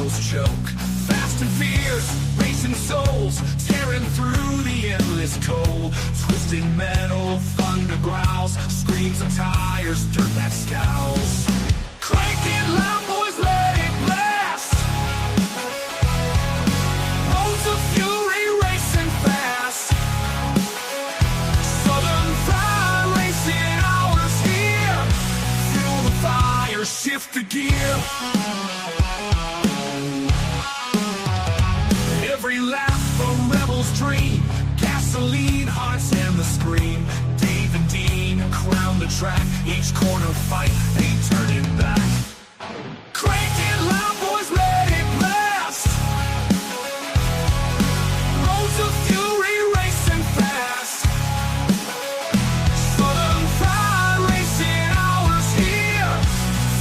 shadows choke. Fast and fierce, racing souls, tearing through the endless cold. Twisting metal, thunder growls, screams of tires, dirt that scowls. Crank it loud, boys, let it blast. Roads of fury racing fast. Southern Fried Racing hours here. Fuel the fire, shift the gear. Every lap a rebel's dream. Gasoline, hearts and the scream. Dave and Dean crown the track. Each corner fight, ain't turning back. Crank it loud, boys, let it blast. Roads of fury racing fast. Southern Fried Racing hours here.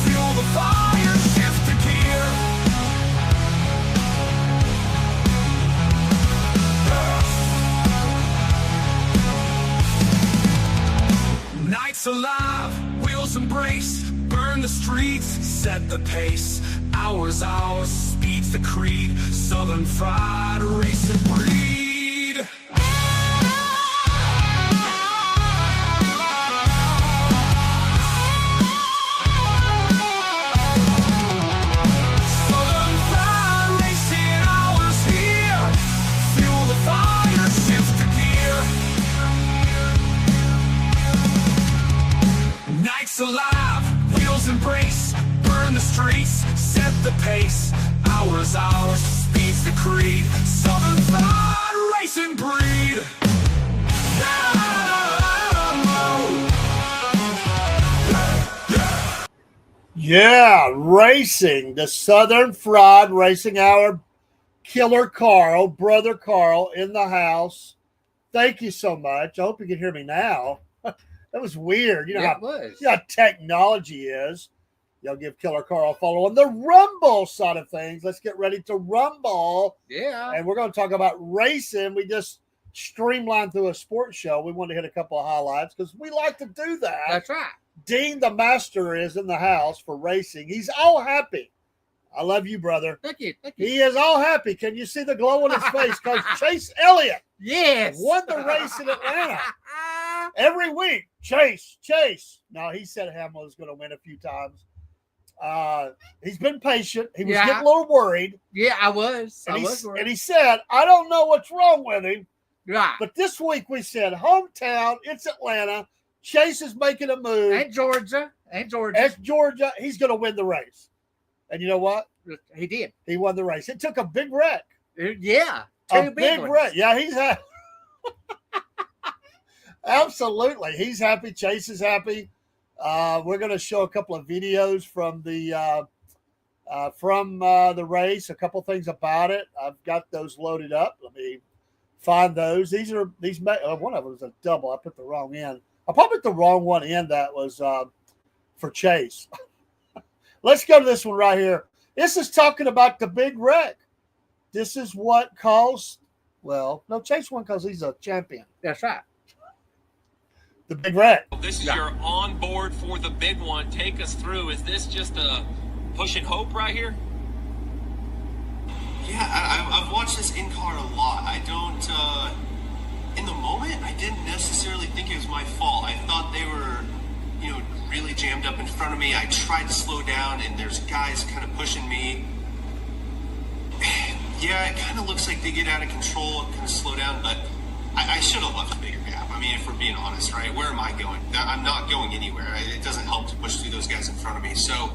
Fuel the fire, shift the gear. Nights alive, wheels embrace, burn the streets, set the pace. Hours, speed's the creed. Southern Fried Racing breed. Southern Fried Racing hours here. Fuel the fire, shift the gear. Nights alive, wheels embrace, burn the streets, set the pace. Hours, speed's the creed. Southern Fried Racing breed. Yeah, racing. The Southern Fried Racing Hour. Killer Carl, brother Carl in the house. Thank you so much. I hope you can hear me now. That was weird. You know, Yeah, it was. how technology is. Y'all give Killer Carl a follow on the Rumble side of things. Let's get ready to rumble. Yeah. And we're going to talk about racing. We just streamlined through a sports show. We wanted to hit a couple of highlights because we like to do that. That's right. Dean the Master is in the house for racing. He's all happy. I love you, brother. Thank you. Thank you. He is all happy. Can you see the glow on his face? Because Chase Elliott Yes. won the race in Atlanta. Every week, Chase. Now, he said Hamlin was going to win a few times. He's been patient. He was getting a little worried. Yeah, I was. And he said, I don't know what's wrong with him. Right. But this week we said, hometown, it's Atlanta. Chase is making a move. And Georgia. It's Georgia. He's going to win the race. And you know what? He did. He won the race. It took a big wreck. Yeah. A big wreck. Yeah, he's happy. Absolutely. He's happy. Chase is happy. We're going to show a couple of videos from the race, a couple things about it. I've got those loaded up. Let me find those. One of them is a double. I put the wrong end. I probably put the wrong one in. That was for Chase. Let's go to this one right here. This is talking about the big wreck. This is what caused, Chase won because he's a champion. That's right. The big wreck. This is your on board for the big one. Take us through. Is this just a push and hope right here? Yeah, I've watched this in-car a lot. I don't, in the moment, I didn't necessarily think it was my fault. I thought they were, really jammed up in front of me. I tried to slow down, and there's guys kind of pushing me. Yeah, it kind of looks like they get out of control and kind of slow down, but I should have left a bigger gap. I mean, if we're being honest, right? Where am I going? I'm not going anywhere. It doesn't help to push through those guys in front of me. So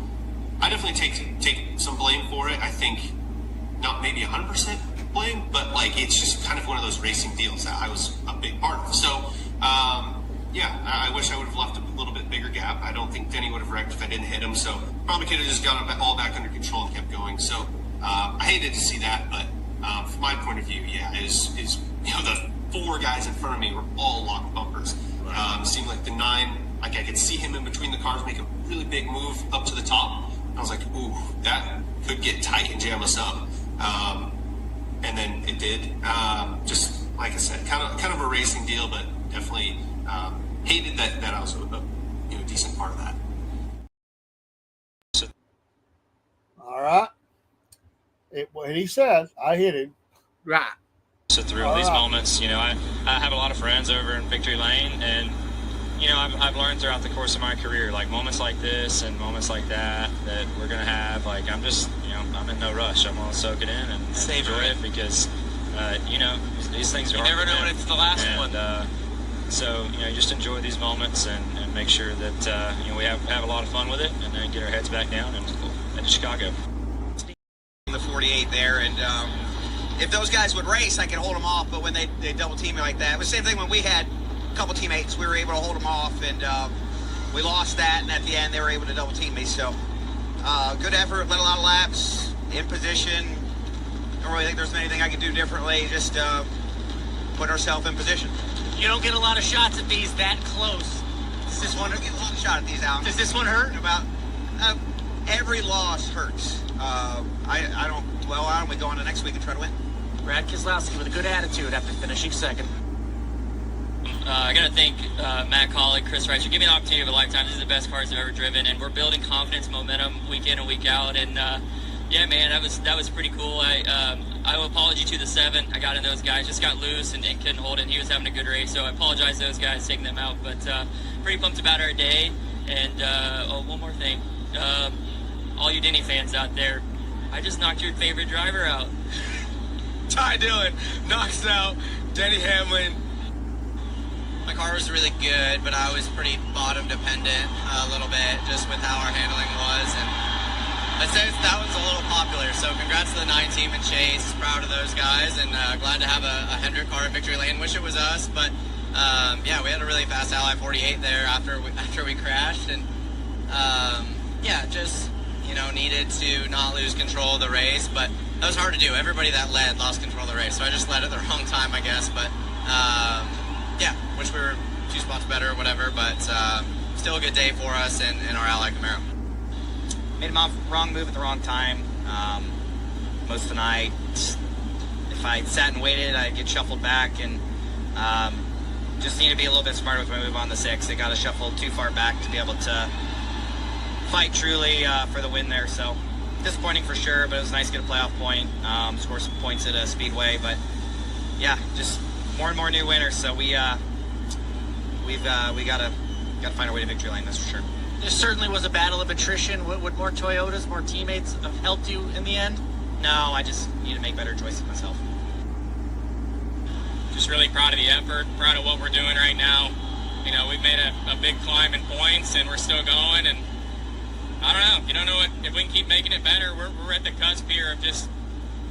I definitely take some blame for it. I think not maybe 100% blame, but it's just kind of one of those racing deals that I was a big part of. So, I wish I would have left a little bit bigger gap. I don't think Denny would have wrecked if I didn't hit him. So probably could have just got it all back under control and kept going. So I hated to see that, but from my point of view, is the 4 guys in front of me were all locked bumpers. Seemed like the 9, I could see him in between the cars make a really big move up to the top. I was like, ooh, that could get tight and jam us up. And then it did. Just like I said, kind of a racing deal, but definitely hated that I was a decent part of that. All right. And he said, I hit him. Right. So through All these right. moments, I have a lot of friends over in Victory Lane, and I've learned throughout the course of my career, like moments like this and moments like that we're gonna have. Like I'm just, I'm in no rush. I'm gonna soak it in and enjoy it because, these things are. You hard never to know when win. it's the last one. So just enjoy these moments and make sure that we have a lot of fun with it, and then get our heads back down and head to Chicago. The 48 there, and if those guys would race, I could hold them off. But when they double team me like that, it was the same thing when we had a couple teammates. We were able to hold them off, and we lost that. And at the end, they were able to double team me. So good effort, led a lot of laps in position. Don't really think there's anything I could do differently. Just put ourselves in position. You don't get a lot of shots at these that close. Does this one get a long shot at these out? Does this one hurt? About every loss hurts. I don't. Well, why don't we go on to next week and try to win? Brad Keselowski with a good attitude after finishing second. I got to thank Matt Colley, Chris Rice for giving me an opportunity of a lifetime. This is the best cars I've ever driven, and we're building confidence, momentum, week in and week out. And yeah, man, that was pretty cool. I owe apology to the 7. I got in those guys, just got loose and couldn't hold it. And he was having a good race, so I apologize to those guys taking them out. But pretty pumped about our day. And one more thing, all you Denny fans out there, I just knocked your favorite driver out. Ty Dillon knocks out Denny Hamlin. My car was really good, but I was pretty bottom dependent a little bit just with how our handling was. And I'd say that was a little popular. So congrats to the 9 team and Chase. Proud of those guys, and glad to have a Hendrick car at Victory Lane. Wish it was us, but yeah, we had a really fast Ally 48 there after we crashed. And yeah, just needed to not lose control of the race, but that was hard to do. Everybody that led lost control of the race, so I just led at the wrong time, I guess. But yeah, wish we were 2 spots better or whatever, but still a good day for us and our Ally Camaro. Made a wrong move at the wrong time. Most of the night, if I sat and waited, I'd get shuffled back, and just need to be a little bit smarter with my move on the 6. It got us shuffled too far back to be able to fight truly for the win there. So disappointing for sure, but it was nice to get a playoff point, score some points at a speedway. But yeah, just more and more new winners. So we gotta find our way to Victory Lane. That's for sure. This certainly was a battle of attrition. Would more Toyotas, more teammates have helped you in the end? No, I just need to make better choices myself. Just really proud of the effort, proud of what we're doing right now. We've made a big climb in points, and we're still going. And I don't know. You don't know what, if we can keep making it better. We're at the cusp here of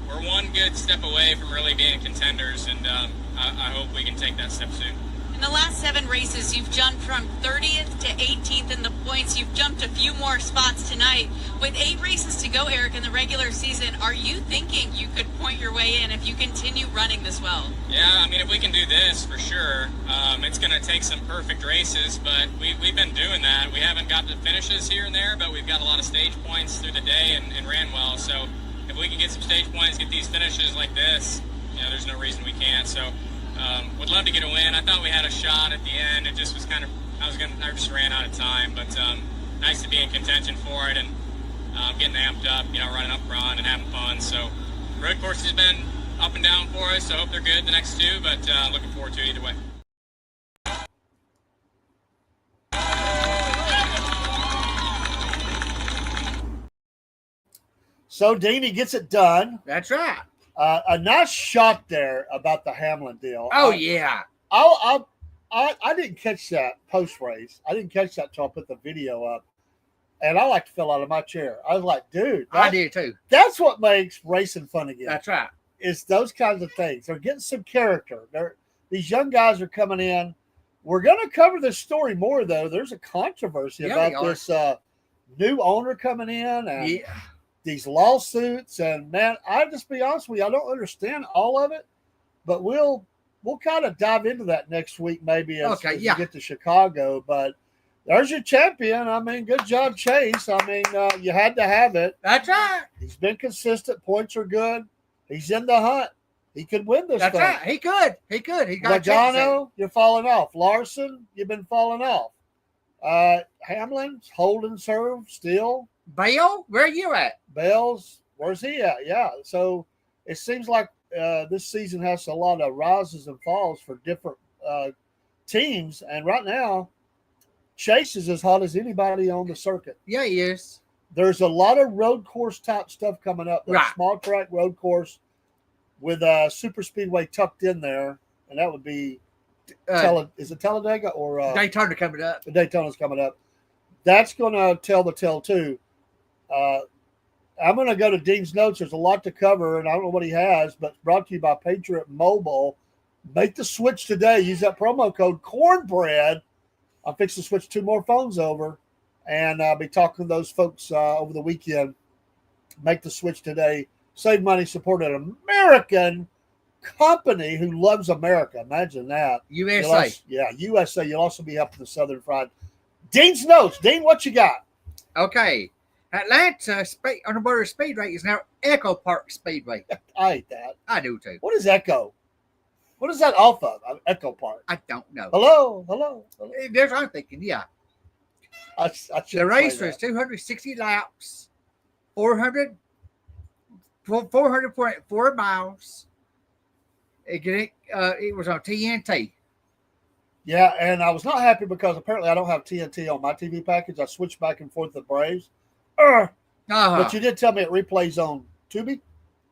we're one good step away from really being contenders, and I hope we can take that step soon. In the last 7 races, you've jumped from 30th to 18th in the points. You've jumped a few more spots tonight. With 8 races to go, Eric, in the regular season, are you thinking you could point your way in if you continue running this well? Yeah, if we can do this, for sure. It's going to take some perfect races, but we've been doing that. We haven't got the finishes here and there, but we've got a lot of stage points through the day and ran well. So if we can get some stage points, get these finishes like this, there's no reason we can't. So would love to get a win. I thought we had a shot at the end. It just was I just ran out of time, but nice to be in contention for it, and getting amped up, running up front and having fun. So road course has been up and down for us, so I hope they're good the next 2, but looking forward to it either way. So Deanie gets it done. That's right. A nice shot there about the Hamlin deal. Oh, yeah. I didn't catch that post race. I didn't catch that till I put the video up, and I like to fell out of my chair. I was like, dude, I do too. That's what makes racing fun again. That's right. It's those kinds of things. They're getting some character. These young guys are coming in. We're going to cover this story more, though. There's a controversy about this new owner coming in and these lawsuits. And, man, I'll just be honest with you, I don't understand all of it, but we'll kind of dive into that next week maybe as we get to Chicago. But there's your champion. Good job, Chase. You had to have it. That's right. He's been consistent. Points are good. He's in the hunt. He could win this thing. That's right. He could. He got Logano, you're falling off. Larson, you've been falling off. Hamlin's holding serve still. Bale, where are you at? Bale's Where's he at? Yeah. So it seems like this season has a lot of rises and falls for different teams. And right now, Chase is as hot as anybody on the circuit. Yeah, he is. There's a lot of road course type stuff coming up. Right. Small track road course with a super speedway tucked in there. And that would be, is it Talladega or Daytona coming up? Daytona's coming up. That's going to tell the tale too. I'm going to go to Dean's notes. There's a lot to cover, and I don't know what he has, but brought to you by Patriot Mobile. Make the switch today. Use that promo code Cornbread. I'm fixing to switch 2 more phones over, and I'll be talking to those folks over the weekend. Make the switch today. Save money, support an American company who loves America. Imagine that. USA. USA. You'll also be helping the Southern Fried. Dean's notes. Dean, what you got? Okay. Atlanta Automotive Speedway is now Echo Park Speedway. I hate that. I do too. What is Echo? What is that off of? Echo Park. I don't know. Hello. There's what I'm thinking, yeah. The race was 260 laps, 400.4 miles. It was on TNT. Yeah, and I was not happy because apparently I don't have TNT on my TV package. I switched back and forth to the Braves. But you did tell me it replays on Tubi?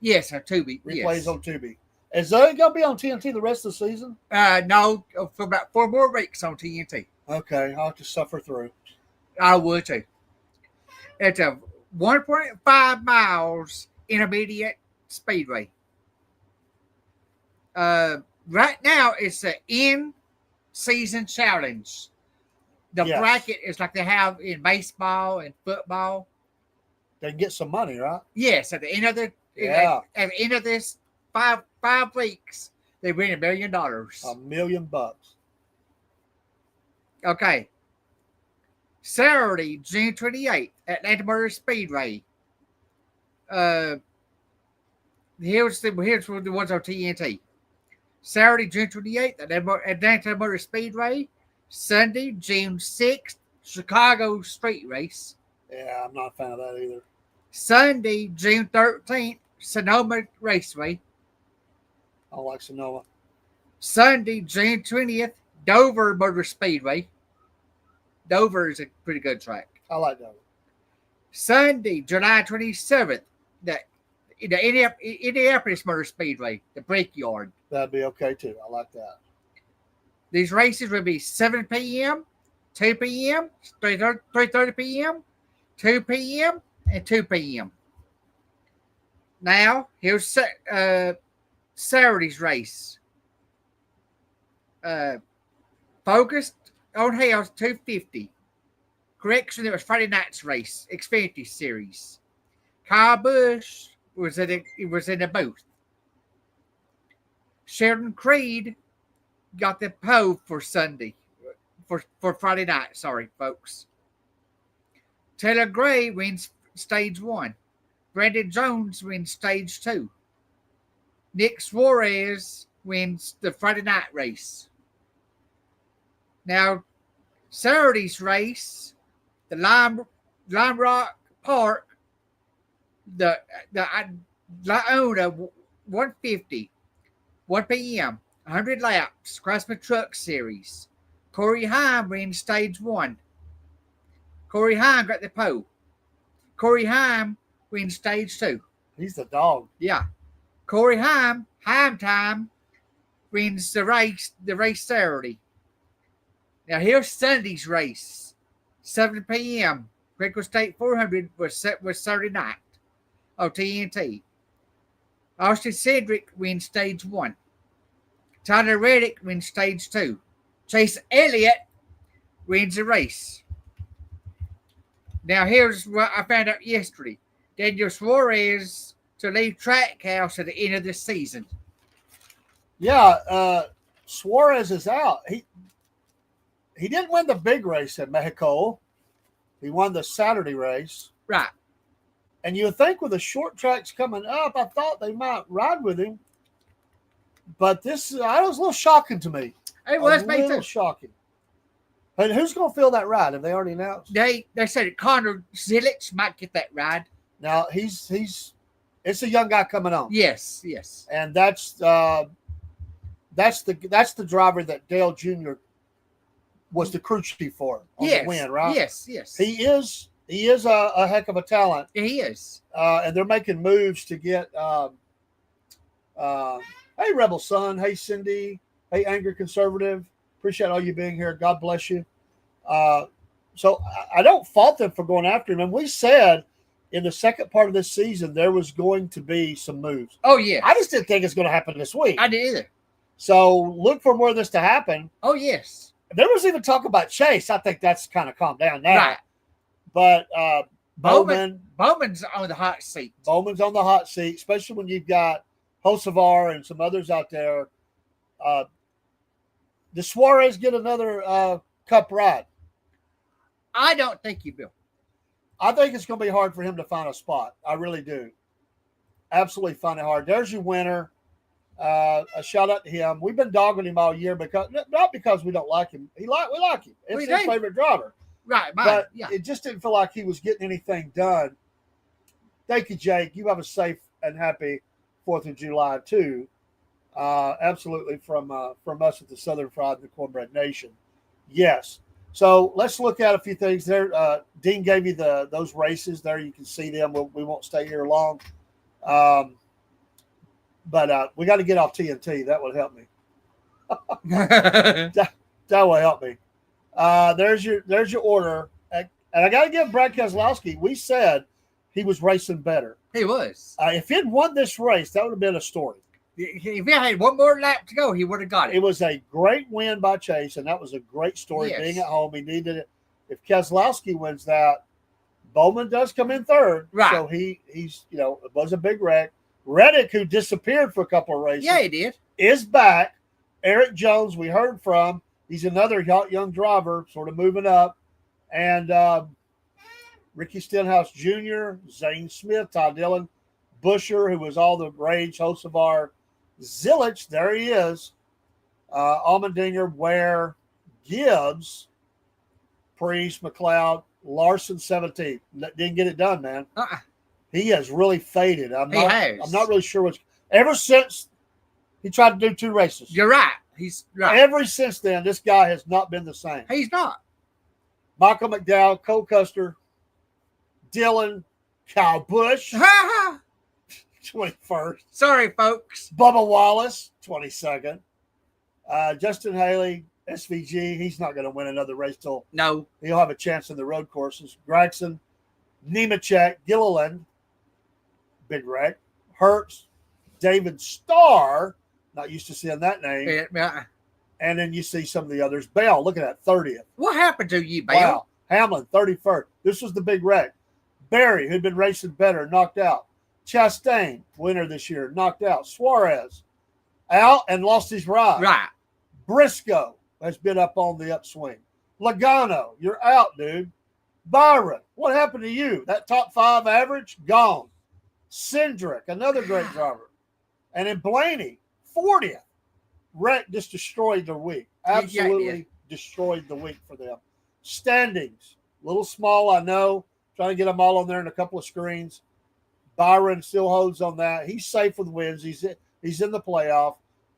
Yes, on Tubi. Replays on Tubi. Is it going to be on TNT the rest of the season? No, for about 4 more weeks on TNT. Okay, I'll have to suffer through. I would too. It's a 1.5 miles intermediate speedway. Right now, it's an in-season challenge. The bracket is like they have in baseball and football. They get some money, right? Yes, at the end of the at the end of this five weeks, they win $1 million. $1 million. Okay. Saturday, June 28th, Atlanta Motor Speedway. Here's the ones on TNT. Saturday, June 28th, Atlanta Motor Speedway. Sunday, June 6th, Chicago Street Race. Yeah, I'm not a fan of that either. Sunday, June 13th, Sonoma Raceway. I don't like Sonoma. Sunday, June 20th, Dover Motor Speedway. Dover is a pretty good track. I like Dover. Sunday, July 27th, the Indianapolis Motor Speedway, the Brickyard. That'd be okay too. I like that. These races will be 7 p.m., 2 p.m., 3:30 p.m., 2 p.m., and 2 p.m. Now, here's Saturday's race. Focused on Hell's 250. Correction, it was Friday night's race, Xfinity Series. Kyle Busch was in the booth. Sheldon Creed got the pole for Sunday, for Friday night. Sorry, folks. Taylor Gray wins stage 1. Brandon Jones wins stage 2. Nick Suarez wins the Friday night race. Now, Saturday's race, the Lime Rock Park, the Iona 150, 1 p.m., 100 laps, Craftsman Truck Series. Corey Heim wins stage 1. Corey Heim got the pole. Corey Heim wins stage 2. He's the dog. Yeah. Corey Heim time, wins the race Saturday. Now here's Sunday's race. 7 p.m. Crickle State 400 was Saturday night on TNT. Austin Cedric wins stage 1. Tyler Reddick wins stage 2. Chase Elliott wins the race. Now, here's what I found out yesterday. Daniel Suarez to leave Trackhouse at the end of this season. Yeah, Suarez is out. He didn't win the big race at Mexico. He won the Saturday race. Right. And you would think with the short tracks coming up, I thought they might ride with him. But this was a little shocking to me. It was a little shocking. And who's going to fill that ride? Have they already announced? They said Connor Zilic might get that ride. Now he's It's a young guy coming on. Yes. And that's the driver that Dale Jr. was the crew chief for on the win, right? Yes. He is a heck of a talent. He is. And they're making moves to get hey Rebel Son, hey Cindy, hey Angry Conservative. Appreciate all you being here. God bless you. So I don't fault them for going after him. And we said in the second part of this season there was going to be some moves. Oh yeah. I just didn't think it's going to happen this week. I didn't either. So look for more of this to happen. Oh yes. There was even talk about Chase. I think that's kind of calmed down now. Right. But Bowman's on the hot seat. Bowman's on the hot seat, especially when you've got Hocevar and some others out there. Does Suarez get another Cup ride? I don't think he will. I think it's going to be hard for him to find a spot. I really do. Absolutely find it hard. There's your winner. A shout out to him. We've been dogging him all year not because we don't like him. We like him. It's his favorite driver. Right, but it just didn't feel like he was getting anything done. Thank you, Jake. You have a safe and happy 4th of July too. Absolutely from us at the Southern Fried and the Cornbread Nation. Yes. So let's look at a few things there. Dean gave you those races there. You can see them. We won't stay here long. But we got to get off TNT. That would help me. that will help me. There's your order. And I got to give Brad Keselowski. We said he was racing better. He was. If he'd won this race, that would have been a story. If he had one more lap to go, he would have got it. It was a great win by Chase, and that was a great story. Yes. Being at home, he needed it. If Keselowski wins that, Bowman does come in third. Right. So he's it was a big wreck. Reddick, who disappeared for a couple of races, yeah, he did, is back. Eric Jones, we heard from. He's another young driver, sort of moving up, and Ricky Stenhouse Jr., Zane Smith, Todd Dillon, Busher, who was all the rage, Hocevar, Zilich, there he is, Allmendinger, Ware, Gibbs, Priest, McLeod, Larson, 17. Didn't get it done, man. He has really faded. I'm not really sure what's ever since he tried to do 2 races. You're right. He's right. Ever since then, this guy has not been the same. He's not. Michael McDowell, Cole Custer, Dillon, Kyle Busch, 21st. Sorry, folks. Bubba Wallace, 22nd. Justin Haley, SVG. He's not going to win another race till no. He'll have a chance in the road courses. Gregson, Nemechek, Gilliland, big wreck. Hertz, David Starr. Not used to seeing that name. Yeah. And then you see some of the others. Bell, look at that, 30th. What happened to you, Bell? Wow. Hamlin, 31st. This was the big wreck. Barry, who'd been racing better, knocked out. Chastain, winner this year, knocked out. Suarez, out and lost his ride. Right. Briscoe has been up on the upswing. Logano, you're out, dude. Byron, what happened to you? That top 5 average, gone. Cindric, another great driver. And then Blaney, 40th. Wreck just destroyed their week. Absolutely destroyed the week for them. Standings, a little small, I know. Trying to get them all on there in a couple of screens. Byron still holds on that. He's safe with wins. He's in the playoff.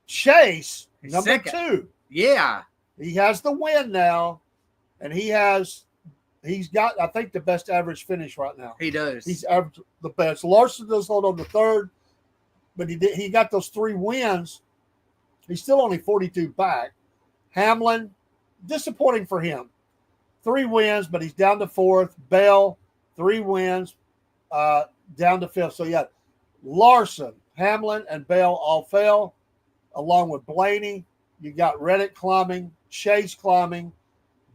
Chase, number second. 2. Yeah. He has the win now, and he's got, I think, the best average finish right now. He does. He's averaged the best. Larson does hold on to 3rd, but he got those 3 wins. He's still only 42 back. Hamlin, disappointing for him. 3 wins, but he's down to 4th. Bell, 3 wins, down to 5th. So, yeah, Larson, Hamlin, and Bell all fell, along with Blaney. You got Reddick climbing, Chase climbing,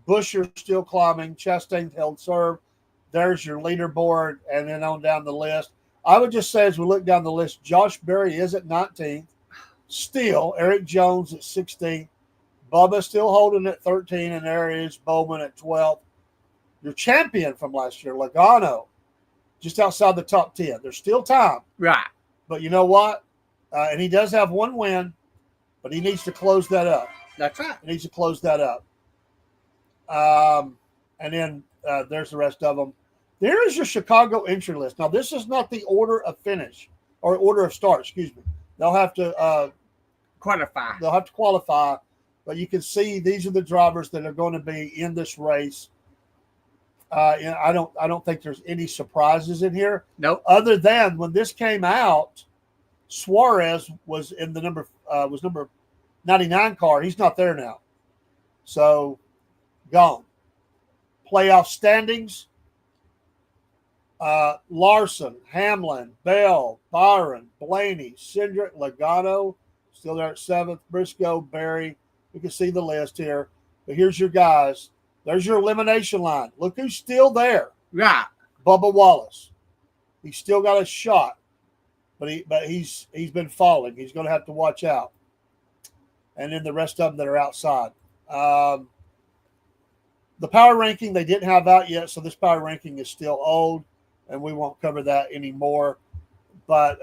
Busher still climbing, Chastain held serve. There's your leaderboard, and then on down the list. I would just say as we look down the list, Josh Berry is at 19th. Still, Eric Jones at 16th. Bubba still holding at 13, and there is Bowman at 12th. Your champion from last year, Logano, just outside the top 10. There's still time. Right. But you know what? And he does have 1 win, but he needs to close that up. That's right. He needs to close that up. And then there's the rest of them. There is your Chicago entry list. Now, this is not the order of finish. or order of start. Excuse me. They'll have to qualify. They'll have to qualify, but you can see these are the drivers that are going to be in this race. And I don't think there's any surprises in here. Nope. Other than when this came out, Suarez was in the number 99 car. He's not there now, so gone. Playoff standings: Larson, Hamlin, Bell, Byron, Blaney, Cindric, Logano, still there at 7th. Briscoe, Berry. You can see the list here. But here's your guys. There's your elimination line. Look who's still there. Right. Bubba Wallace. He's still got a shot, but he's been falling. He's going to have to watch out. And then the rest of them that are outside. The power ranking they didn't have out yet, so this power ranking is still old, and we won't cover that anymore. But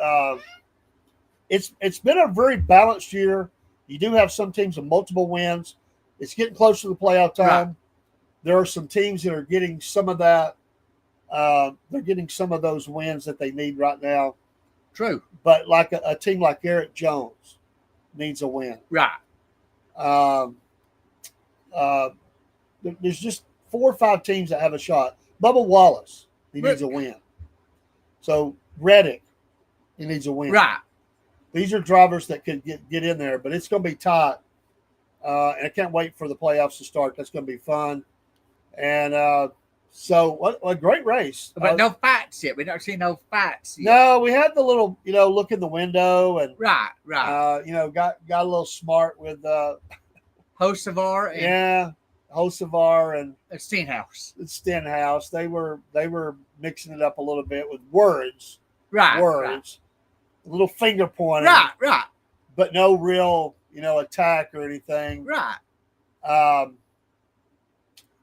it's been a very balanced year. You do have some teams with multiple wins. It's getting close to the playoff time. Right. There are some teams that are getting some of that. They're getting some of those wins that they need right now. True. But like a team like Eric Jones needs a win. Right. There's just 4 or 5 teams that have a shot. Bubba Wallace, he needs a win. So Reddick, he needs a win. Right. These are drivers that could get in there, but it's going to be tight. And I can't wait for the playoffs to start. That's going to be fun. And so what a great race. But no fights yet. We don't see no fights yet. No, we had the little, look in the window and right. Got a little smart with Hocevar and Hocevar and Stenhouse. They were mixing it up a little bit with words. Right. Words. A little finger pointing. Right. But no real, attack or anything. Right.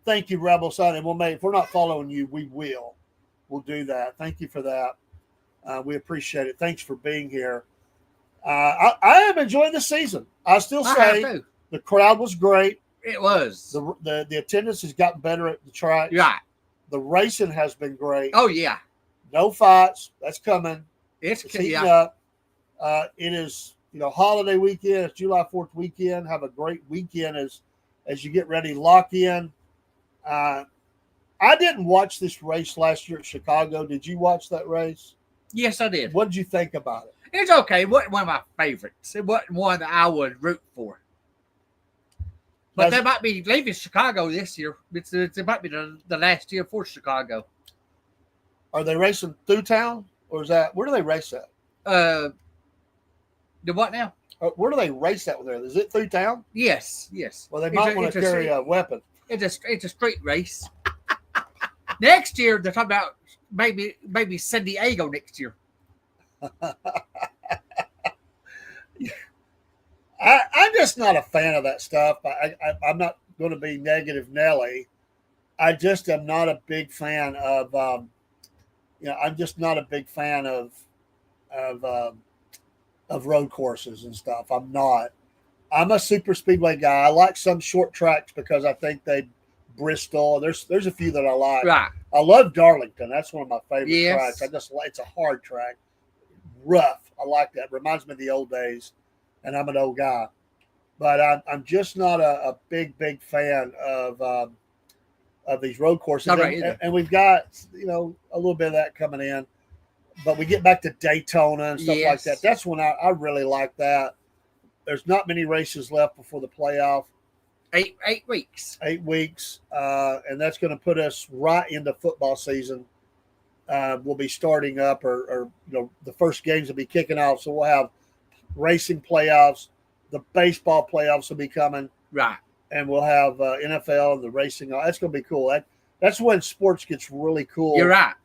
Thank you, Rebel Son. And if we're not following you, we will. We'll do that. Thank you for that. We appreciate it. Thanks for being here. I am enjoying the season. I still say the crowd was great. It was. The attendance has gotten better at the track. Right. The racing has been great. Oh, yeah. No fights. That's coming. It's heating up. It is, holiday weekend. It's July 4th weekend. Have a great weekend as you get ready. Lock in. I didn't watch this race last year at Chicago. Did you watch that race? Yes, I did. What did you think about it? It's okay. It wasn't one of my favorites. It wasn't one that I would root for. But they might be leaving Chicago this year. It might be the last year for Chicago. Are they racing through town? Or is that, where do they race at? The what now? Where do they race at there? Is it through town? Yes. Well, they might want to carry a weapon. It's a street race. Next year, they're talking about maybe San Diego next year. I'm just not a fan of that stuff. I'm not going to be negative Nelly. I just am not a big fan of, I'm just not a big fan of road courses and stuff. I'm not. I'm a super speedway guy. I like some short tracks because I think Bristol. There's a few that I like. Right. I love Darlington. That's one of my favorite tracks. It's a hard track, rough. I like that. Reminds me of the old days, and I'm an old guy. But I'm just not a big fan of these road courses. And we've got a little bit of that coming in. But we get back to Daytona and stuff like that. That's when I really like that. There's not many races left before the playoff. 8 weeks. 8 weeks. And that's going to put us right into football season. We'll be starting up or the first games will be kicking off. So we'll have racing playoffs. The baseball playoffs will be coming. Right. And we'll have NFL and the racing. That's going to be cool. That's when sports gets really cool. You're right.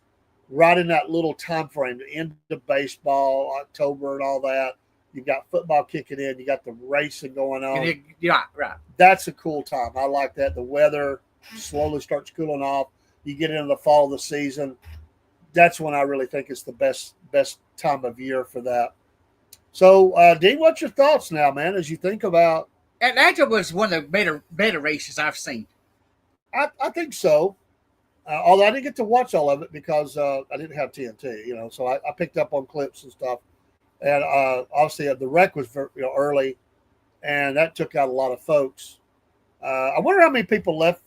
Right in that little time frame, the end of baseball, October and all that. You've got football kicking in. You got the racing going on. Right. That's a cool time. I like that. The weather slowly starts cooling off. You get into the fall of the season. That's when I really think it's the best time of year for that. So, Dean, what's your thoughts now, man, as you think about Atlanta was one of the better races I've seen. I think so. Although I didn't get to watch all of it because I didn't have TNT, so I picked up on clips and stuff. And obviously the wreck was early, and that took out a lot of folks. I wonder how many people left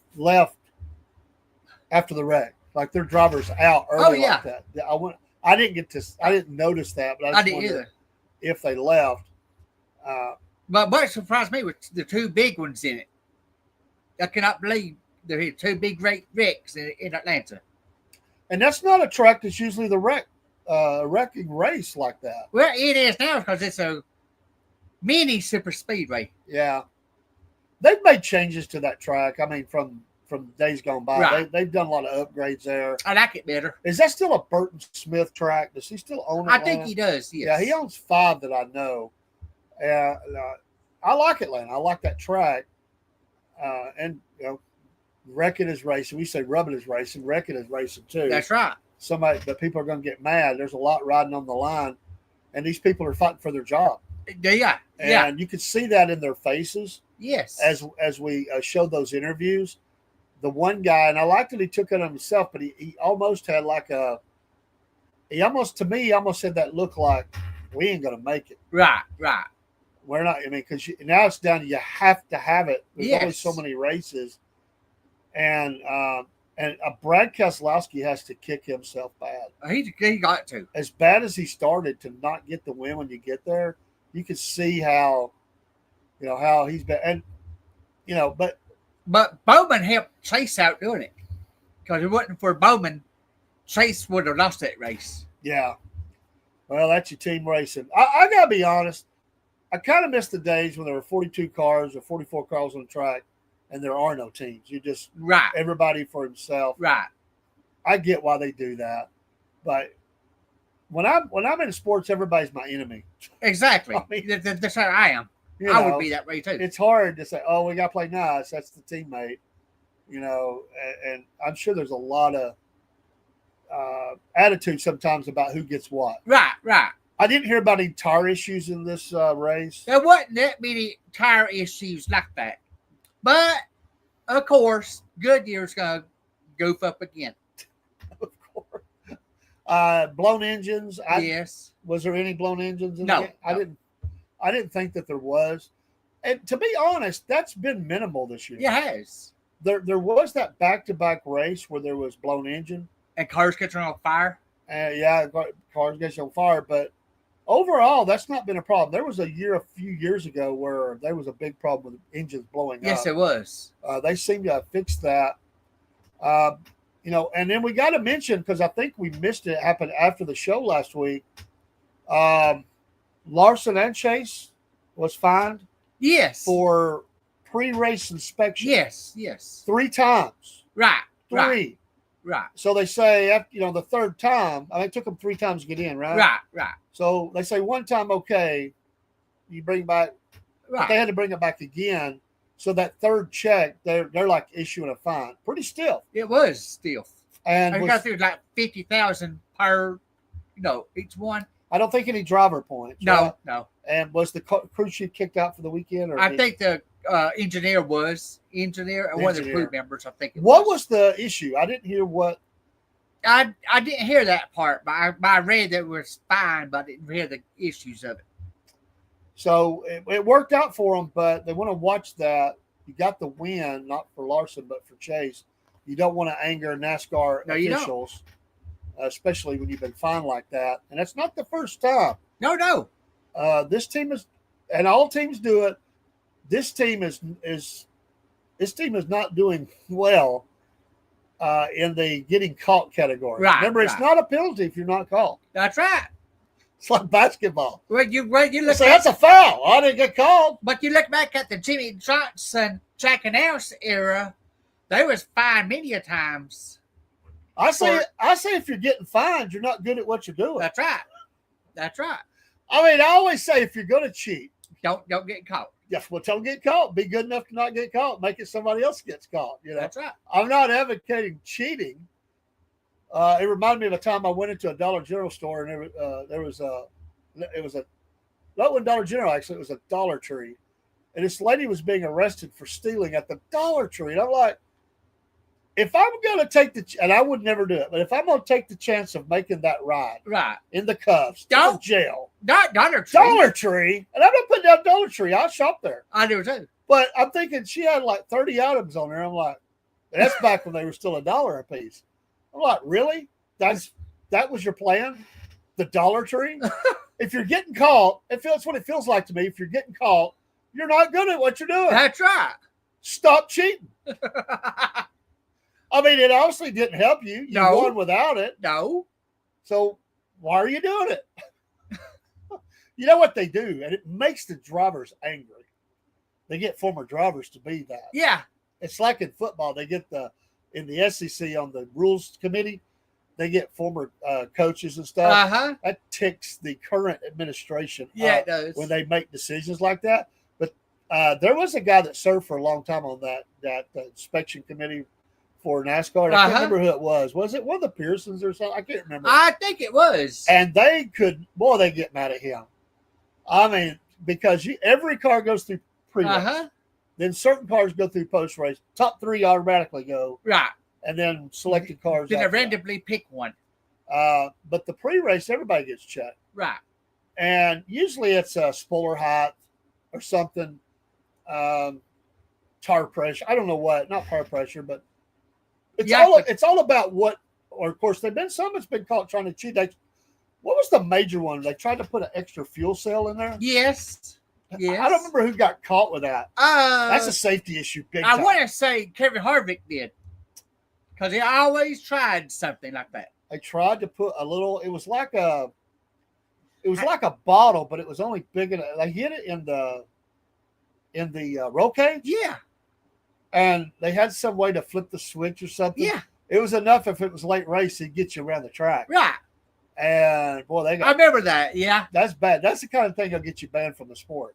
after the wreck, like their drivers out early like that. I didn't notice that, but I didn't wondered either. if they left. But what surprised me was the two big ones in it. I cannot believe there are two big wrecks in Atlanta. And that's not a track that's usually the wrecking race like that. Well, it is now because it's a mini super speedway. Yeah. They've made changes to that track. I mean, from days gone by. Right. They've done a lot of upgrades there. I like it better. Is that still a Burton Smith track? Does he still own it? I think he does, yes. Yeah, he owns 5 that I know. I like Atlanta. I like that track. And, wrecking is racing. We say rubbing is racing. Wrecking is racing, too. That's right. The people are going to get mad. There's a lot riding on the line, and these people are fighting for their job. Yeah. And you could see that in their faces. Yes. As we showed those interviews. The one guy, and I liked that he took it on himself, but he almost had he almost had that look like we ain't going to make it. Right. We're not, because now it's down to you have to have it. There's only Yes. so many races. And Brad Keselowski has to kick himself bad. He got to. As bad as he started to not get the win when you get there, you can see how he's been. And, But Bowman helped Chase out doing it. Because if it wasn't for Bowman, Chase would have lost that race. Yeah. Well, that's your team racing. I got to be honest. I kind of miss the days when there were 42 cars or 44 cars on the track and there are no teams. You just everybody for himself. Right. I get why they do that. But when I'm in sports, everybody's my enemy. Exactly. I mean, that's how I am. I would be that way too. It's hard to say, oh, we got to play nice. That's the teammate. And I'm sure there's a lot of attitude sometimes about who gets what. Right. I didn't hear about any tire issues in this race. There wasn't that many tire issues like that. But, of course, Goodyear's going to goof up again. Of course. Blown engines. Yes. Was there any blown engines in No. the game? I didn't think that there was. And to be honest, that's been minimal this year. It has. There was that back-to-back race where there was blown engine. And cars catching on fire? Cars catching on fire. But overall, that's not been a problem. There was a few years ago where there was a big problem with engines blowing up. Yes, it was. They seem to have fixed that. And then we got to mention, because I think we missed it, it happened after the show last week. Larson and Chase was fined. Yes. For pre-race inspection. Yes. 3 times. Right. 3. Right. So they say, after, the third time, it took them 3 times to get in, right? Right. So they say one time, okay, you bring back, right. But they had to bring it back again. So that third check, they're like issuing a fine. Pretty stiff. It was stiff. And I got through like 50,000 per, each one. I don't think any driver points. No, right? no. And was the crew chief kicked out for the weekend? I think the engineer and one of the crew members. I think. What was the issue? I didn't hear what. I didn't hear that part, but I read that it was fine, but I didn't hear the issues of it. So it worked out for them, but they want to watch that. You got the win, not for Larson, but for Chase. You don't want to anger NASCAR officials, especially when you've been fined like that. And that's not the first time. No. This team is, and all teams do it. This team is not doing well in the getting caught category. Right. Remember, it's not a penalty if you're not caught. That's right. It's like basketball. Well, you look. So that's a foul. I didn't get called. But you look back at the Jimmy Johnson, Jack and Else era, they was fined many a times. I say if you're getting fined, you're not good at what you're doing. That's right. I always say if you're going to cheat, don't get caught. Yes, well, don't get caught. Be good enough to not get caught. Make it somebody else gets caught. That's right. I'm not advocating cheating. It reminded me of a time I went into a Dollar General store and it was not one Dollar General, actually. It was a Dollar Tree. And this lady was being arrested for stealing at the Dollar Tree. And I'm like, if I'm going to take and I would never do it, but if I'm going to take the chance of making that ride Right. in the cuffs, to the jail, Not Dollar Tree. Dollar Tree, and I'm not putting down Dollar Tree. I'll shop there. I do too. But I'm thinking she had like 30 items on there. I'm like, that's back when they were still $1 a piece. I'm like, really? That was your plan? The Dollar Tree? If you're getting caught, that's what it feels like to me. If you're getting caught, you're not good at what you're doing. That's right. Stop cheating. I mean, it obviously didn't help you. You won without it. No. So why are you doing it? You know what they do, and it makes the drivers angry. They get former drivers to be that. Yeah. It's like in football. They get in the SEC on the rules committee, they get former coaches and stuff. Uh-huh. That ticks the current administration it does. when they make decisions like that. But there was a guy that served for a long time on that inspection committee for NASCAR. I can't remember who it was. Was it one of the Pearsons or something? I can't remember. I think it was. And they get mad at him. I mean, because every car goes through pre-race. Then certain cars go through post-race. Top 3 automatically go. Right. And then selected cars. Then they randomly pick one. But the pre-race, everybody gets checked. Right. And usually it's a spoiler height or something. Tire pressure. I don't know what. Not tire pressure, but it's all about what. Or of course, some that's been caught trying to cheat. What was the major one? They tried to put an extra fuel cell in there. Yes. Yes. I don't remember who got caught with that. That's a safety issue. Big time. I want to say Kevin Harvick did, because he always tried something like that. They tried to put a little. It was like a bottle, but it was only big enough. They hit it in the roll cage. Yeah. And they had some way to flip the switch or something. Yeah. It was enough if it was late race to get you around the track. Right. And boy, I remember that. Yeah. That's bad. That's the kind of thing that'll get you banned from the sport.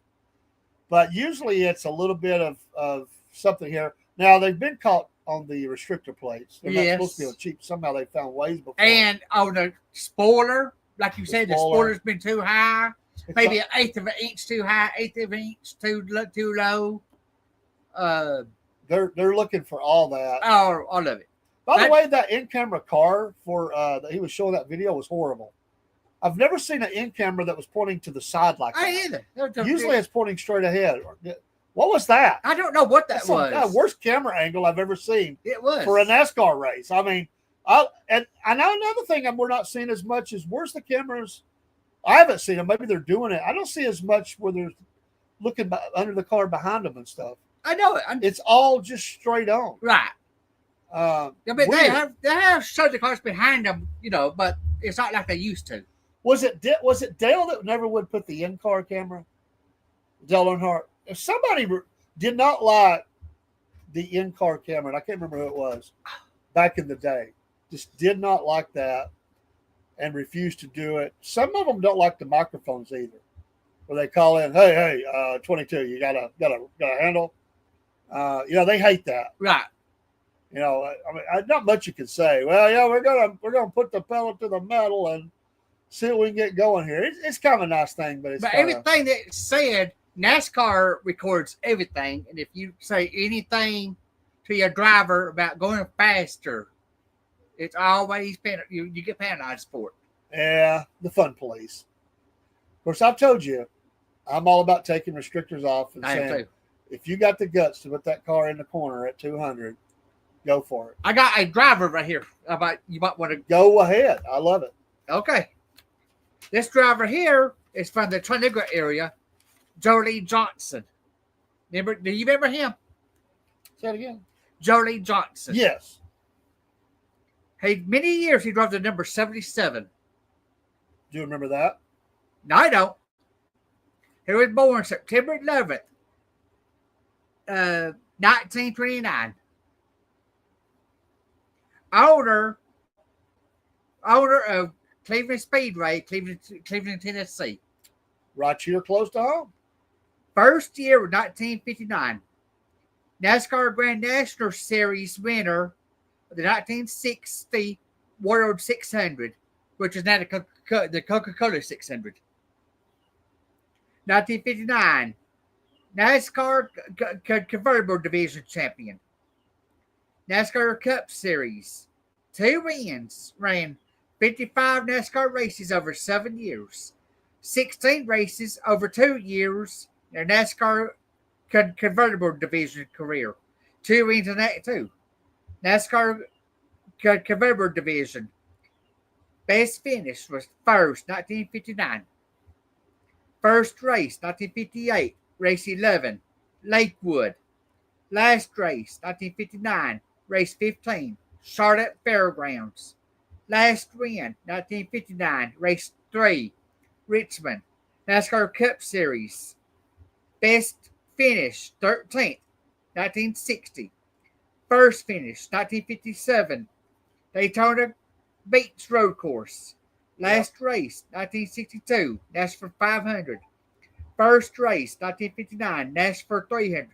But usually it's a little bit of something here. Now they've been caught on the restrictor plates. They're not supposed to be cheap. Somehow they found ways before. And on the spoiler, like you said, the spoiler's been too high. Maybe an eighth of an inch too high, eighth of an inch too low. They're looking for all that. All of it. By the way, that in-camera car that he was showing that video was horrible. I've never seen an in-camera that was pointing to the side like that. I either. Usually it's pointing straight ahead. What was that? I don't know what that was. The worst camera angle I've ever seen. It was. For a NASCAR race. I mean, I know another thing we're not seeing as much is where's the cameras? I haven't seen them. Maybe they're doing it. I don't see as much where they're looking under the car behind them and stuff. I know it. It's all just straight on. Right. But they have showed the cars behind them, but it's not like they used to. Was it Dale that never would put the in-car camera? Dale Earnhardt. If somebody did not like the in-car camera, and I can't remember who it was back in the day, just did not like that and refused to do it. Some of them don't like the microphones either, where they call in, "Hey, 22, you got a handle." They hate that. Right. I mean, not much you can say. Well, yeah, we're gonna put the pedal to the metal and see what we can get going here. It's kind of a nice thing, but everything that said, NASCAR records everything, and if you say anything to your driver about going faster, it's always you get penalized for it. Yeah, the fun police. Of course, I've told you, I'm all about taking restrictors off and saying, if you got the guts to put that car in the corner at 200, go for it. I got a driver right here. You might want to go ahead. I love it. Okay. This driver here is from the Trinidad area, Jolie Johnson. Do you remember him? Say it again. Jolie Johnson. Yes. Many years he drove the number 77. Do you remember that? No, I don't. He was born September 11th, 1929. Owner of Cleveland Speedway, Cleveland, Tennessee. Right here close to home. First year was 1959. NASCAR Grand National Series winner of the 1960 World 600, which is now the Coca-Cola 600. 1959, NASCAR Convertible Division champion. NASCAR Cup Series. 2 wins. Ran 55 NASCAR races over 7 years. 16 races over 2 years. Their NASCAR convertible division career. 2 wins in that too. NASCAR convertible division. Best finish was first, 1959. First race, 1958, race 11, Lakewood. Last race, 1959, race 15, Charlotte Fairgrounds. Last win, 1959, race 3, Richmond. NASCAR Cup Series. Best finish, 13th, 1960. First finish, 1957, Daytona Beach Road Course. Last race, 1962, NASCAR 500. First race, 1959, NASCAR 300.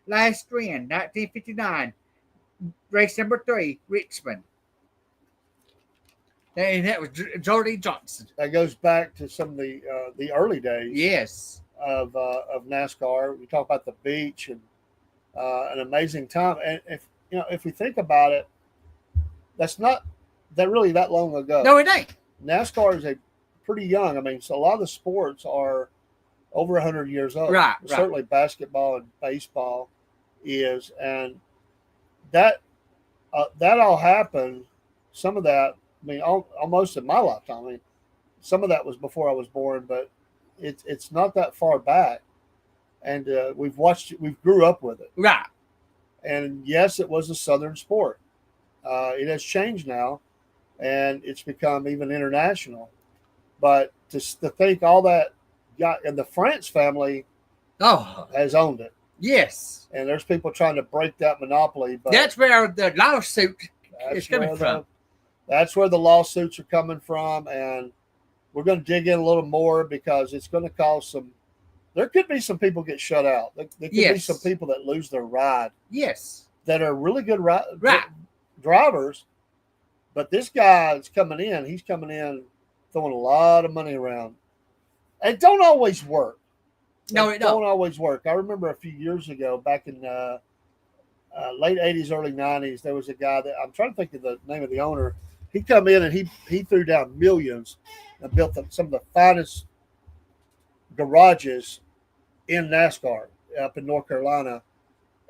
Last win, 1959, race number 3, Richmond. And that was Jody Johnson. That goes back to some of the early days. Yes. Of NASCAR. We talk about the beach and an amazing time. And if we think about it, that's not that really that long ago. No, it ain't. NASCAR is a pretty young. I mean, so a lot of the sports are over 100 years old. Right. Certainly basketball and baseball is, and that all happened. Some of that, I mean, almost in my lifetime. I mean, some of that was before I was born, but it's not that far back, and we've grew up with it. Right. And yes, it was a Southern sport. It has changed now, and it's become even international. But to think all that and the France family has owned it. Yes. And there's people trying to break that monopoly. But that's where the lawsuit is coming from. That's where the lawsuits are coming from. And we're going to dig in a little more because it's going to cause there could be some people get shut out. There could be some people that lose their ride. Yes. That are really good drivers. But this guy is coming in. He's coming in throwing a lot of money around. It don't always work. No, it don't always work. I remember a few years ago, back in late 80s, early 90s, there was a guy that I'm trying to think of the name of the owner. He come in and he threw down millions and built some of the finest garages in NASCAR up in North Carolina,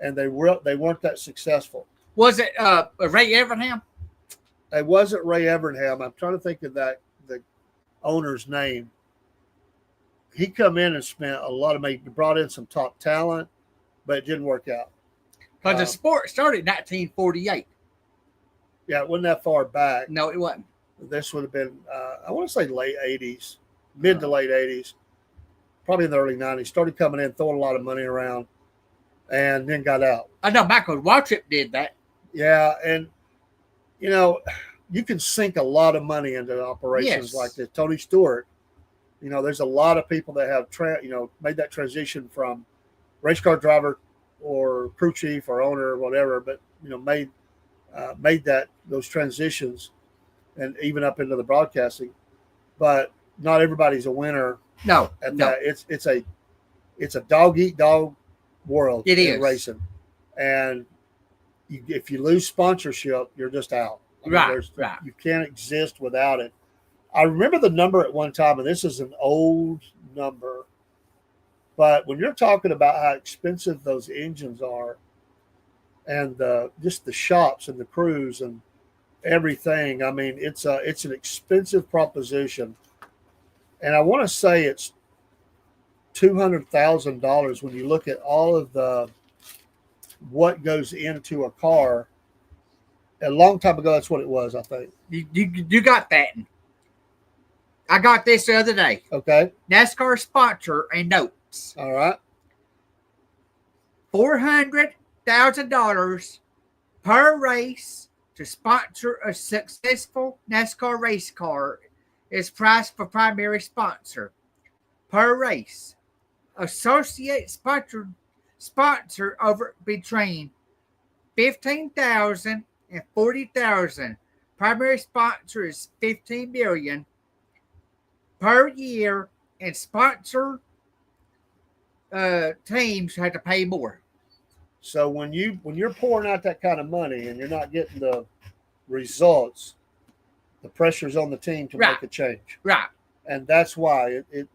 and they weren't that successful. Was it Ray Evernham? It wasn't Ray Evernham. I'm trying to think of the owner's name. He come in and spent a lot of money. He brought in some top talent, but it didn't work out. Because the sport started in 1948. Yeah, it wasn't that far back. No, it wasn't. This would have been, I want to say late 80s, mid to late 80s, probably in the early 90s. Started coming in, throwing a lot of money around, and then got out. I know Michael Waltrip did that. Yeah, and, you can sink a lot of money into operations like this. Tony Stewart, there's a lot of people that have, made that transition from race car driver or crew chief or owner or whatever, but, made those transitions and even up into the broadcasting. But not everybody's a winner. No. It's a dog eat dog world. It is racing. And if you lose sponsorship, you're just out. Right. You can't exist without it. I remember the number at one time, and this is an old number, but when you're talking about how expensive those engines are and just the shops and the crews and everything, I mean, it's an expensive proposition. And I want to say it's $200,000 when you look at all of what goes into a car. A long time ago, that's what it was, I think. You got that. I got this the other day. Okay. NASCAR sponsor and notes. All right. $400,000 per race to sponsor a successful NASCAR race car is priced for primary sponsor. Per race. Associate sponsor over between $15,000 and $40,000. Primary sponsor is $15 million per year, and sponsor teams have to pay more. So when you're pouring out that kind of money and you're not getting the results, the pressure's on the team to Right. make a change. Right. And that's why it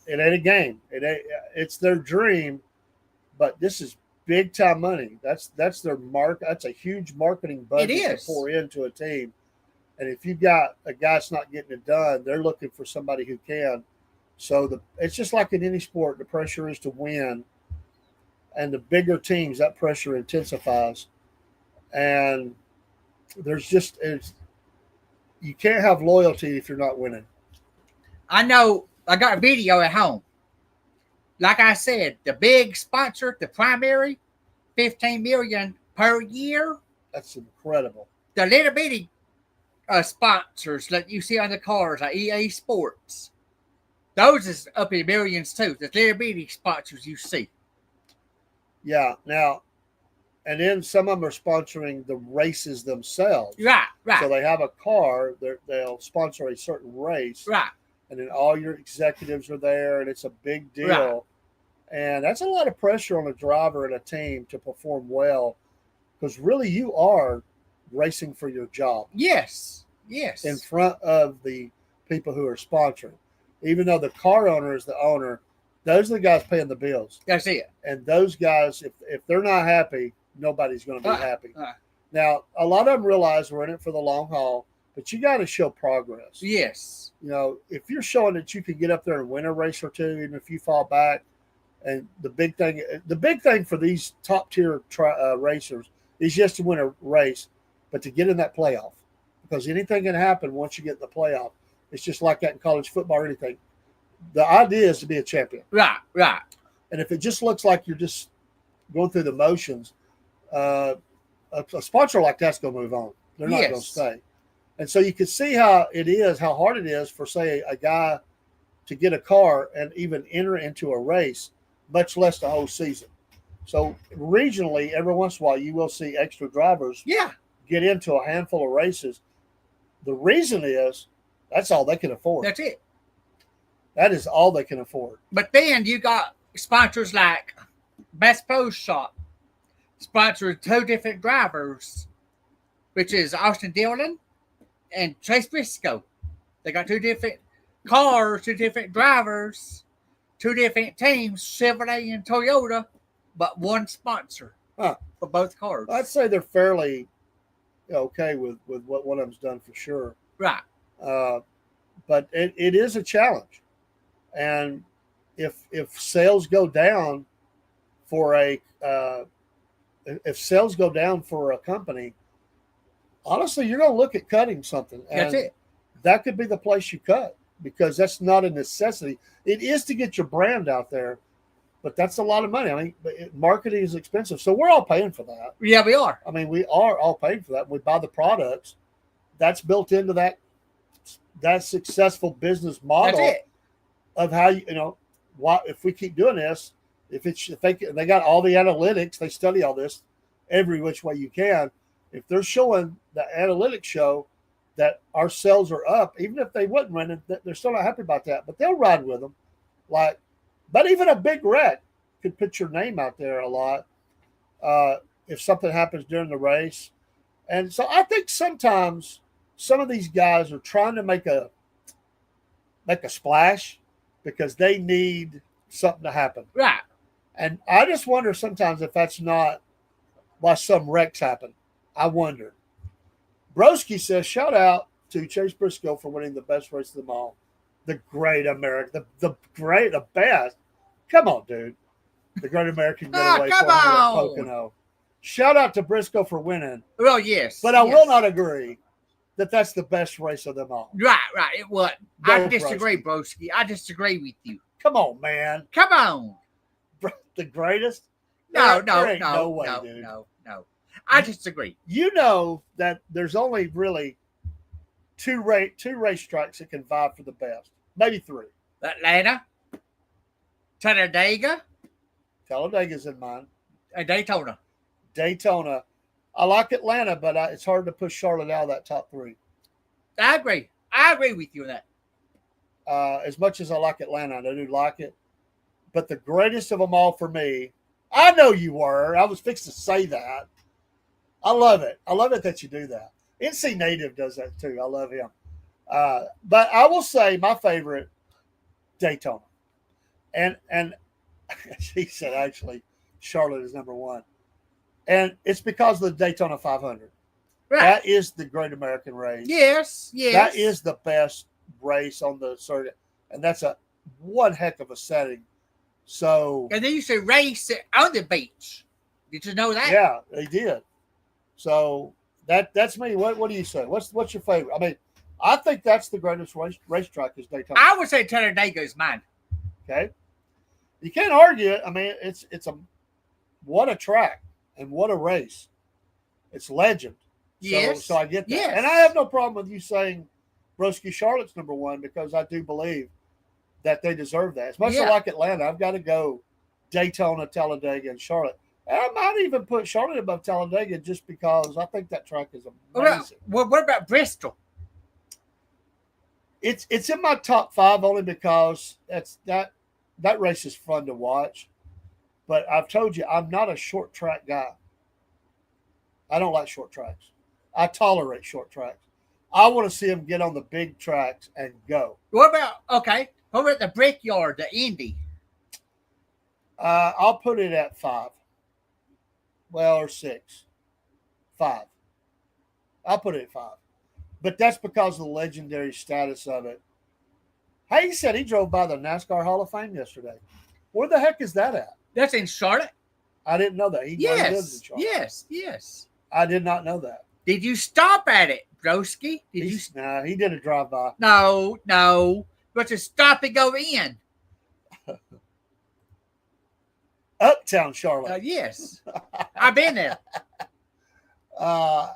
ain't a game. It's their dream, but this is big time money. That's their mark. That's a huge marketing budget is. to pour into a team. And if you've got a guy that's not getting it done, they're looking for somebody who can. So it's just like in any sport, the pressure is to win. And the bigger teams, that pressure intensifies. And you can't have loyalty if you're not winning. I know I got a video at home. Like I said, the big sponsor, the primary, $15 million per year. That's incredible. The little bitty sponsors that you see on the cars, like EA Sports, those is up in millions too. The little bitty sponsors you see. Yeah. Now, and then some of them are sponsoring the races themselves. Right. So they have a car, they'll sponsor a certain race. Right. And then all your executives are there, and it's a big deal. Right. And that's a lot of pressure on a driver and a team to perform well, because really you are racing for your job. Yes. In front of the people who are sponsoring. Even though the car owner is the owner, those are the guys paying the bills. That's it. And those guys, if they're not happy, nobody's going to be happy. Now, a lot of them realize we're in it for the long haul, but you got to show progress. Yes. If you're showing that you can get up there and win a race or two, even if you fall back, and the big thing for these top tier racers is just to win a race, but to get in that playoff, because anything can happen once you get in the playoff. It's just like that in college football or anything. The idea is to be a champion. Right. And if it just looks like you're just going through the motions, a sponsor like that's going to move on. They're not going to stay. And so you can see how hard it is for, say, a guy to get a car and even enter into a race, much less the whole season. So regionally, every once in a while, you will see extra drivers get into a handful of races. The reason is that's all they can afford. That's it. That is all they can afford. But then you got sponsors like Bass Pro Shop, sponsoring two different drivers, which is Austin Dillon and Chase Briscoe. They got two different cars, two different drivers, two different teams, Chevrolet and Toyota, but one sponsor for both cars. I'd say they're fairly okay with what one of them's done for sure. Right. But it is a challenge. And if sales go down for a company, honestly, you're going to look at cutting something. And that's it. That could be the place you cut, because that's not a necessity. It is to get your brand out there, but that's a lot of money. I mean, marketing is expensive. So we're all paying for that. Yeah, we are. I mean, we are all paying for that. We buy the products. That's built into that successful business model. That's it. Of how if we keep doing this, if they got all the analytics, they study all this every which way you can. If they're showing the analytics show that our sales are up, even if they wasn't running, they're still not happy about that, but they'll ride with them. But even a big wreck could put your name out there a lot if something happens during the race. And so I think sometimes some of these guys are trying to make a splash because they need something to happen. Right. And I just wonder sometimes if that's not why some wrecks happen. I wonder. Broski says, shout out to Chase Briscoe for winning the best race of them all. The Great American, the best. Come on, dude. The Great American Getaway 400 at Pocono. Shout out to Briscoe for winning. Well, yes. But I will not agree that that's the best race of them all. Right. It was. I disagree, Broski. Broski. I disagree with you. Come on, man. Come on. The greatest? No, There ain't no way, no, dude. no. I disagree. You know that there's only really two racetracks that can vie for the best. Maybe three. Atlanta, Talladega's in mine. and Daytona. I like Atlanta, but it's hard to push Charlotte out of that top three. I agree. I agree with you on that. As much as I like Atlanta, I do like it. But the greatest of them all for me, I know you were. I was fixed to say that. I love it. I love it that you do that. NC Native does that too. I love him. But I will say my favorite, Daytona. And she said actually Charlotte is number one. And it's because of the Daytona 500. Right. That is the Great American Race. Yes, yes. That is the best race on the circuit. And that's one heck of a setting. So And they used to race on the beach. Did you know that? yeah, they did. So that's me. What do you say? What's your favorite? I mean, I think that's the greatest racetrack is Daytona. I would say Talladega is mine. Okay, you can't argue it. I mean, it's what a track and what a race. It's legend. Yes. So I get that, Yes. and I have no problem with you saying Broski Charlotte's number one because I do believe that they deserve that. As much as I like Atlanta, I've got to go Daytona, Talladega, and Charlotte. And I might even put Charlotte above Talladega just because I think that track is amazing. What about Bristol? It's in my top 5 only because that race is fun to watch. But I've told you, I'm not a short track guy. I don't like short tracks. I tolerate short tracks. I want to see them get on the big tracks and go. What about the Brickyard, the Indy? I'll put it at 5. Well, or 6. 5. I'll put it at 5. But that's because of the legendary status of it. Hey, he said he drove by the NASCAR Hall of Fame yesterday. Where the heck is that at? That's in Charlotte. I didn't know that. He lives in Charlotte. Yes. I did not know that. Did you stop at it, Broski? Nah, he did a drive-by. No. But to stop and go in. Uptown Charlotte. Yes. I've been there. But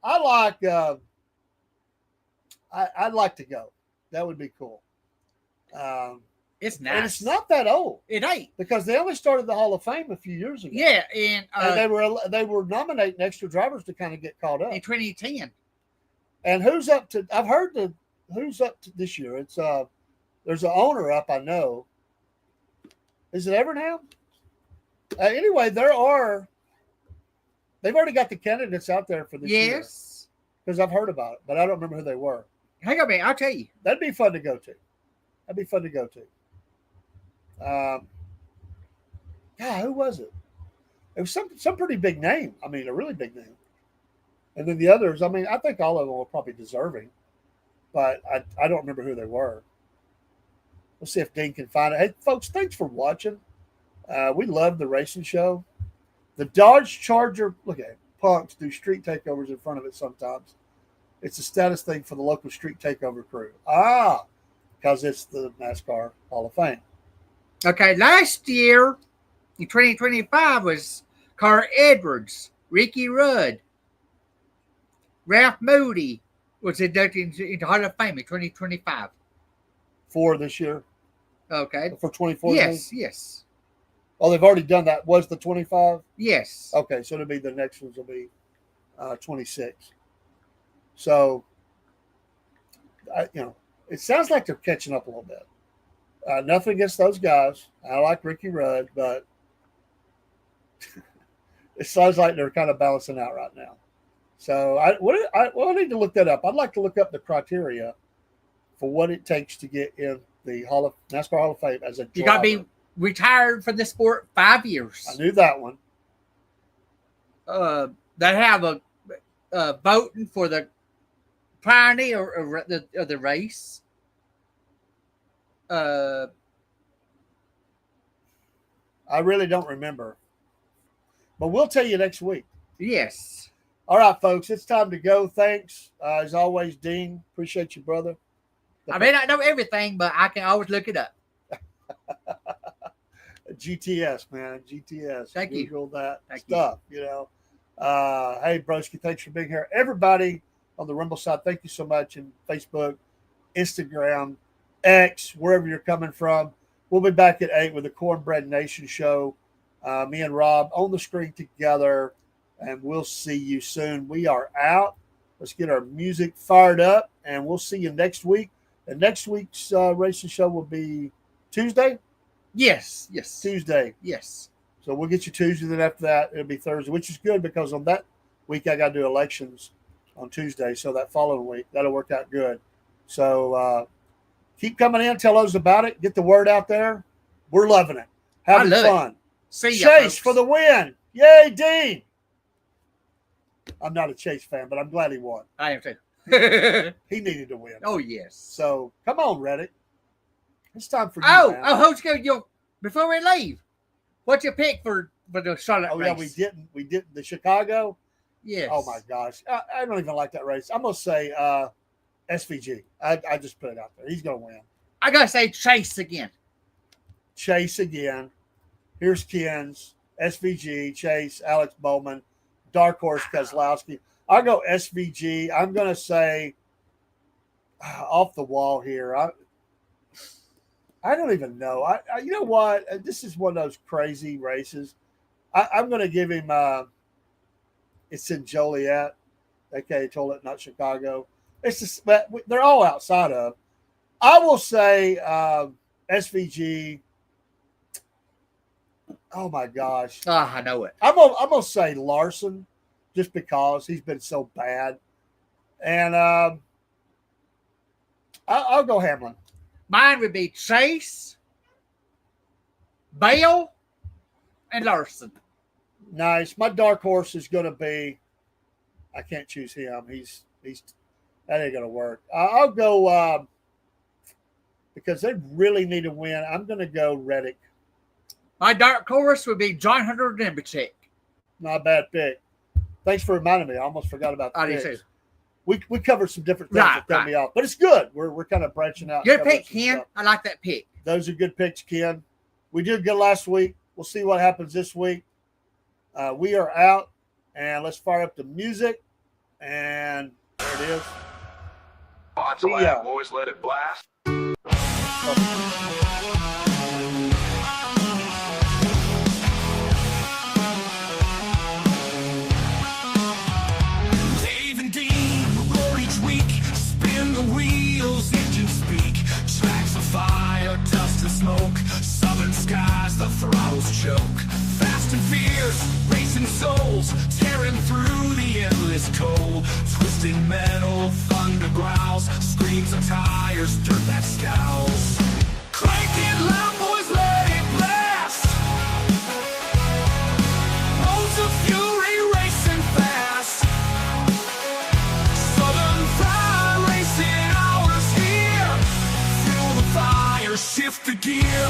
I like I'd like to go. That would be cool. It's nice. And it's not that old. It ain't. Because they only started the Hall of Fame a few years ago. Yeah, and they were nominating extra drivers to kind of get caught up. In 2010. And who's up to this year? It's there's an owner up, I know. Is it Evernham? Anyway, they've already got the candidates out there for this year. Yes. Because I've heard about it, but I don't remember who they were. Hang on a minute, I'll tell you. That'd be fun to go to. Who was it? It was some pretty big name. I mean, a really big name. And then the others, I mean, I think all of them were probably deserving, but I don't remember who they were. Let's see if Dean can find it. Hey, folks, thanks for watching. We love the racing show. The Dodge Charger, look at it, punks do street takeovers in front of it sometimes. It's a status thing for the local street takeover crew. Because it's the NASCAR Hall of Fame. Okay, last year in 2025 was Carl Edwards, Ricky Rudd, Ralph Moody was inducted into Hall of Fame in 2025. For this year? Okay. For 2014? Yes. Oh, they've already done that. Was the 25? Yes. Okay, so it'll be the next ones will be 26. So, it sounds like they're catching up a little bit. Nothing against those guys. I like Ricky Rudd, but it sounds like they're kind of balancing out right now. So I need to look that up. I'd like to look up the criteria for what it takes to get in the NASCAR Hall of Fame as a driver. You got to be retired from the sport 5 years. I knew that one. They have a voting for the pioneer of the race. I really don't remember. But we'll tell you next week. Yes. All right, folks, it's time to go. Thanks. As always, Dean, appreciate you, brother. I may not know everything, but I can always look it up. GTS, man. GTS. Thank you. Google that Thank stuff, Hey, Broski, thanks for being here. Everybody on the Rumble side, thank you so much. And Facebook, Instagram, X, wherever you're coming from. We'll be back at 8 with the Cornbread Nation show. Me and Rob on the screen together, and we'll see you soon. We are out. Let's get our music fired up, and we'll see you next week. And next week's racing show will be Tuesday. Yes. Tuesday. Yes. So we'll get you Tuesday. Then after that, it'll be Thursday, which is good because on that week I got to do elections on Tuesday. So that following week, that'll work out good. So keep coming in. Tell us about it. Get the word out there. We're loving it. Having fun. See Chase ya, folks. for the win. Yay, Dean. I'm not a Chase fan, but I'm glad he won. I am too. He needed to win. Oh, yes. So come on, Reddick. It's time for you. Oh, man. who's going? Before we leave, what's your pick for the Charlotte Oh race? yeah, we didn't. The Chicago. Yes. Oh my gosh, I don't even like that race. I'm gonna say SVG. I just put it out there. He's gonna win. I gotta say Chase again. Chase again. Here's Ken's SVG. Chase, Alex Bowman, Dark Horse Keselowski. I'll go SVG. I'm gonna say off the wall here. I don't even know. I you know what? This is one of those crazy races. I'm going to give him. It's in Joliet, aka Joliet, not Chicago. It's just, but they're all outside of. I will say SVG. Oh my gosh! I know it. I'm gonna say Larson, just because he's been so bad, and I'll go Hamlin. Mine would be Chase, Bale, and Larson. Nice. My dark horse is going to be. I can't choose him. He's that ain't going to work. I'll go because they really need to win. I'm going to go Reddick. My dark horse would be John Hunter Nemechek. Not a bad pick. Thanks for reminding me. I almost forgot about I do picks. too. We covered some different things that threw me off, but it's good. We're kind of branching out. Good pick, Ken. I like that pick. Those are good picks, Ken. We did good last week. We'll see what happens this week. We are out, and let's fire up the music. And there it is. Bonsalab, boys, let it blast. Dave and Dean roar each week, spin the wheels, engines speak, tracks of fire, dust and smoke, southern skies, the throttles choke. Fast and fierce, racing souls, tearing through the endless cold. Twisting metal, thunder growls, screams of tires, dirt that scowls. Crank it loud, boys, let it blast. Roads of fury racing fast. Southern Pride racing hours here. Fuel the fire, shift the gear.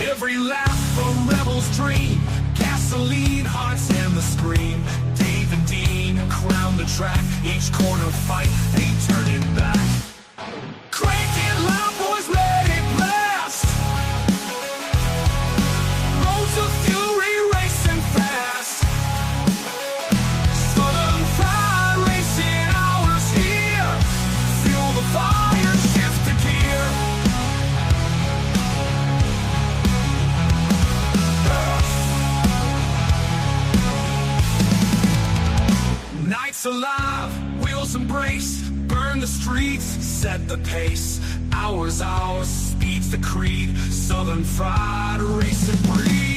Every lap a rebel's dream, gasoline, hearts and the scream. Dave and Dean crown the track, each corner fight, ain't turning back. Crank it loud, boys, let it blast. Roads of fury racing fast. Southern Pride racing hours here. Fuel the fire, shift the gear. Nights alive, wheels embrace, burn the streets, set the pace. Hours, speed's the creed, Southern Fried racing breed.